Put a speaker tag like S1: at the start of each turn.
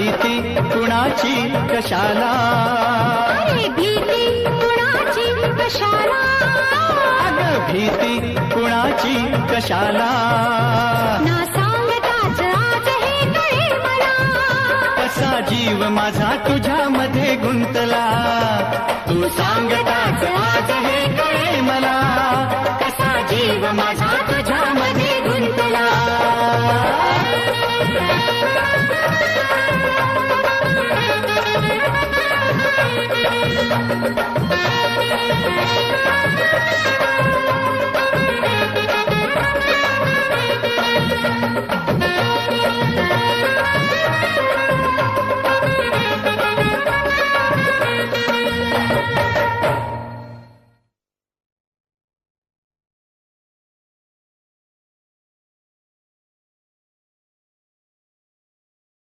S1: भीती कुणाची कशाला,
S2: अरे भीती कुणाची कशाला,
S1: अगं भीती कुणाची कशाला.
S2: ना सांगताच आज हे कळे मला,
S1: कसा जीव माझा तुझ्यामध्ये गुंतला. तू सांगताच आज हे कळे मला, कसा जीव माझा तुझ्यामध्ये गुंतला.